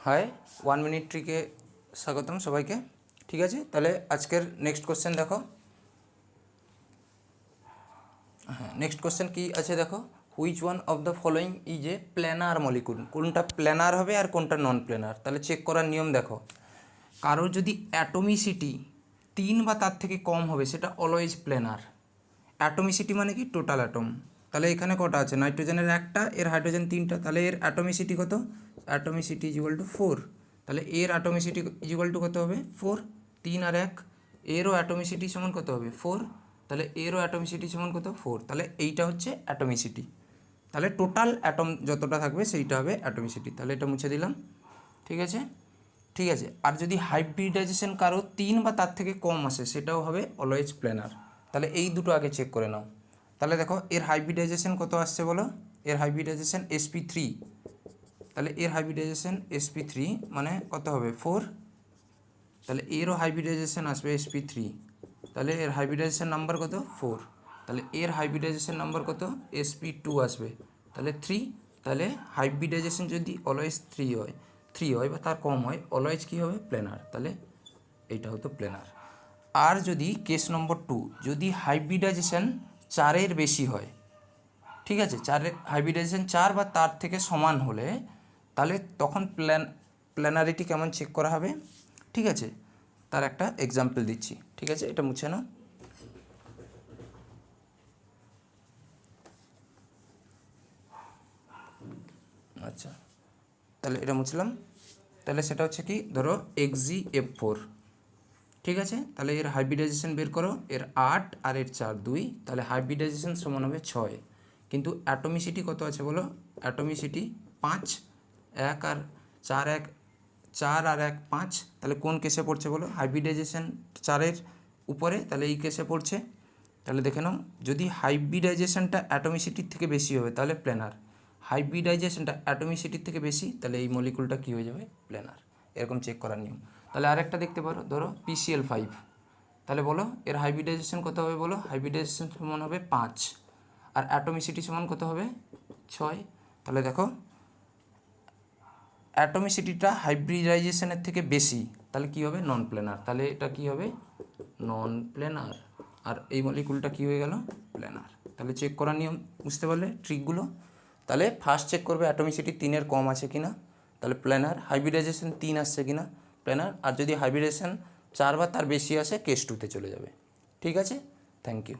High, 1 minute ট্রিকে স্বাগতম সবাইকে। ঠিক আছে, তাহলে আজকের নেক্সট কোশ্চেন দেখো। হ্যাঁ, নেক্সট কোশ্চেন কি আছে দেখো, which one of the following is a planar molecule. কোনটা প্ল্যানার হবে আর কোনটা নন প্ল্যানার, তাহলে চেক করার নিয়ম দেখো। কারো যদি অ্যাটমিসিটি 3 বা তার থেকে কম হবে সেটা অলওয়েজ প্ল্যানার। অ্যাটমিসিটি মানে কি টোটাল অ্যাটম। তাহলে এখানে কটা আছে, নাইট্রোজেনের একটা, এর হাইড্রোজেন 3টা, তাহলে এর অ্যাটমিসিটি কত, অ্যাটমিসিটি ইজ ইকুয়াল টু 4। তাহলে এর অ্যাটমিসিটি ইজ ইকুয়াল টু কত হবে 4, 3 আর 1, এরও অ্যাটমিসিটি সমান কত হবে 4, তাহলে এরও অ্যাটমিসিটি সমান কত 4, তাহলে এইটা হচ্ছে অ্যাটমিসিটি। তাহলে টোটাল অ্যাটম যতটা থাকবে সেইটা হবে অ্যাটমিসিটি। তাহলে এটা মুছে দিলাম। ঠিক আছে, ঠিক আছে। আর যদি হাইব্রিডাইজেশন কারো 3 বা তার থেকে কম আসে সেটাও হবে অলওয়েজ প্ল্যানার। তাহলে এই দুটো আগে চেক করে নাও। তাহলে দেখো এর হাইব্রিডাইজেশন কত আসছে বলো, এর হাইব্রিডাইজেশন sp3, তাহলে এর হাইব্রিডাইজেশন sp3 মানে কত হবে 4, তাহলে এরও হাইব্রিডাইজেশন আসবে sp3, তাহলে এর হাইব্রিডাইজেশন নাম্বার কত 4, তাহলে এর হাইব্রিডাইজেশন নাম্বার কত sp2 আসবে, তাহলে 3, তাহলে হাইব্রিডাইজেশন যদি অলওয়েজ 3 হয় বা তার কম হয় অলওয়েজ কী হবে প্ল্যানার, তাহলে এইটা হতো প্ল্যানার। আর যদি কেস নম্বর 2, যদি হাইব্রিডাইজেশন 4-এর বেশি হয়, ঠিক আছে, হাইব্রিডাইজেশন 4 বা তার থেকে সমান হলে তাহলে তখন প্ল্যানারিটি কেমন চেক করা হবে, ঠিক আছে, তার একটা এক্সাম্পল দিচ্ছি। ঠিক আছে, এটা মুছে নাও। আচ্ছা, তাহলে এটা মুছলাম। তাহলে সেটা হচ্ছে কি, ধরো XgF4, ঠিক আছে, তাহলে এর হাইব্রিডাইজেশন বের করো, এর 8 আর এর 4 2, তাহলে হাইব্রিডাইজেশন সমান হবে 6, কিন্তু অ্যাটমিসিটি কত আছে বলো, অ্যাটমিসিটি 5, 1 আর 4, 4 আর 1 5, তাহলে কোন কেসে পড়ছে বলো, হাইব্রিডাইজেশন 4-এর উপরে, তাহলে এই কেসে পড়ছে। তাহলে দেখে নাও, যদি হাইব্রিডাইজেশনটা অ্যাটমিসিটির থেকে বেশি হবে তাহলে প্ল্যানার, হাইব্রিডাইজেশনটা অ্যাটমিসিটির থেকে বেশি তাহলে এই মলিকুলটা কী হয়ে যাবে প্ল্যানার। এরকম চেক করার নিয়ম। তাহলে আরেকটা দেখতে পারো, ধরো PCl5, তাহলে বলো এর হাইব্রিডাইজেশন কত হবে বলো, হাইব্রিডাইজেশন সমান হবে 5 আর অ্যাটমিসিটি সমান কত হবে 6, তাহলে দেখো অ্যাটমিসিটিটা হাইব্রিডাইজেশনের থেকে বেশি, তাহলে কী হবে নন প্ল্যানার, তাহলে এটা কী হবে নন প্ল্যানার, আর এই মলিকুলটা কী হয়ে গেল প্ল্যানার। তাহলে চেক করার নিয়ম বুঝতে পারলে ট্রিকগুলো। তাহলে ফার্স্ট চেক করবে অ্যাটমিসিটি 3-এর কম আছে কি না, তাহলে প্ল্যানার, হাইব্রিডাইজেশন 3 আসছে কি না প্ল্যানার, আর যদি হাইব্রিডাইজেশন 4 বা তার বেশি আসে কেস 2-তে চলে যাবে। ঠিক আছে, থ্যাংক ইউ।